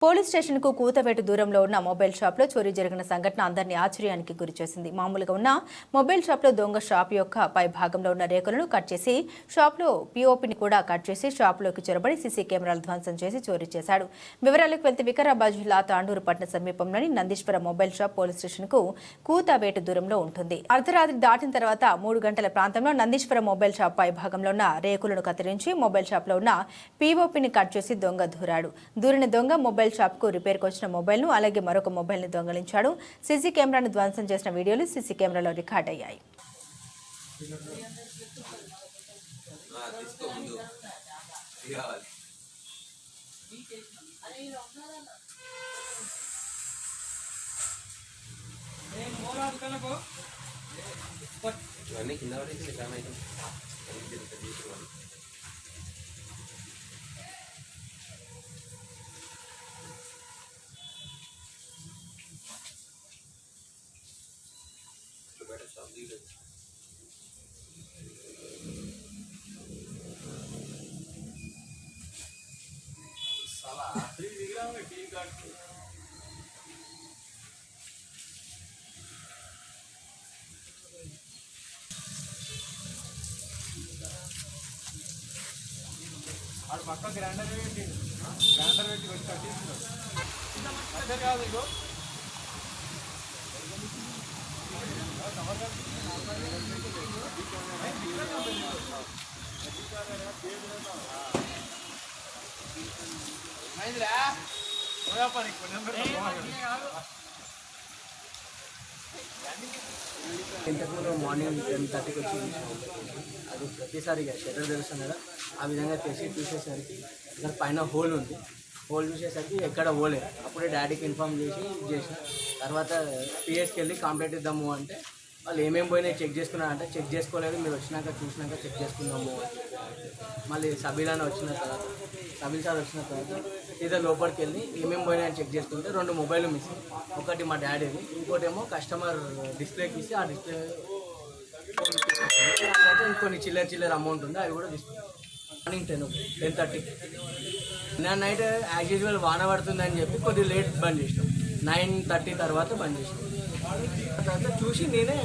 Police station కు కూతవేటు దూరంలో ఉన్న మొబైల్ షాప్ లో చోరీ జరిగిన సంఘటన అందరినీ ఆశ్చర్యానికి గురిచేసింది. మామూలుగా ఉన్న మొబైల్ షాప్ లో దొంగ షాప్ యొక్క పై భాగంలో ఉన్న రేకులను కట్ చేసి షాప్ లో పీఓపీని కూడా కట్ చేసి షాప్ లోకి చొరబడి సీసీ కెమెరాలు ధ్వంసం చేసి చోరీ చేశాడు. వివరాలకు వెళ్తే వికారాబాద్ జిల్లా తాండూరు పట్టణ సమీపంలోని Nandeeswara mobile shop police station కు కూతవేటు దూరంలో ఉంటుంది. అర్ధరాత్రి దాటిన తర్వాత 3 గంటల ప్రాంతంలో నందీశ్వర మొబైల్ షాప్ పై భాగంలో ఉన్న రేకులను కత్తిరించి మొబైల్ షాప్ లో ఉన్న పీఓపీని కట్ చేసి దొంగ దూరిన దొంగ మొబైల్ షాప్ కు రిపేర్ వచ్చిన మొబైల్ ను అలాగే మరొక మొబైల్ ను దొంగలించాడు. సీసీ కెమెరాను ధ్వంసం చేసిన వీడియోలు సీసీ కెమెరాలో రికార్డ్ అయ్యాయి. పక్క గ్రైండర్ పెట్టి వచ్చి కట్టిస్తున్నాడు అదే కాదు ఇగో ఇంతకుముందు మార్నింగ్ 10:30కి వచ్చి అది ప్రతిసారి షట్టర్ తెలుస్తుంది కదా, ఆ విధంగా చూసేసరికి ఇక్కడ పైన హోల్ ఉంది. హోల్ చూసేసరికి ఎక్కడ పోలేదు. అప్పుడే డాడీకి ఇన్ఫామ్ చేసిన తర్వాత పిఎస్కి వెళ్ళి కంప్లైంట్ ఇద్దాము అంటే వాళ్ళు ఏమేమి పోయినాయి చెక్ చేసుకున్నారంటే చెక్ చేసుకోలేదు, మీరు చూసినాక చెక్ చేసుకుందాము అని. మళ్ళీ సబీల్ సార్ వచ్చిన తర్వాత ఇదే లోపలికి వెళ్ళి ఏమేమి పోయినాయని చెక్ చేసుకుంటే 2 మొబైల్ మిస్. ఒకటి మా డాడీది, ఇంకోటేమో కస్టమర్ డిస్ప్లేకి ఇస్తే ఆ డిస్ప్లే ఇంకొన్ని చిల్లర అమౌంట్ ఉంది, అవి కూడా తీసుకుంటాం. మార్నింగ్ 10:30 నిన్న నైట్ యాజ్ యూజువల్ వాన పడుతుందని చెప్పి కొద్దిగా లేట్ బంద్ చేసినాం. 9:30 తర్వాత బంద్ చేసినాం. తర్వాత చూసి నేనే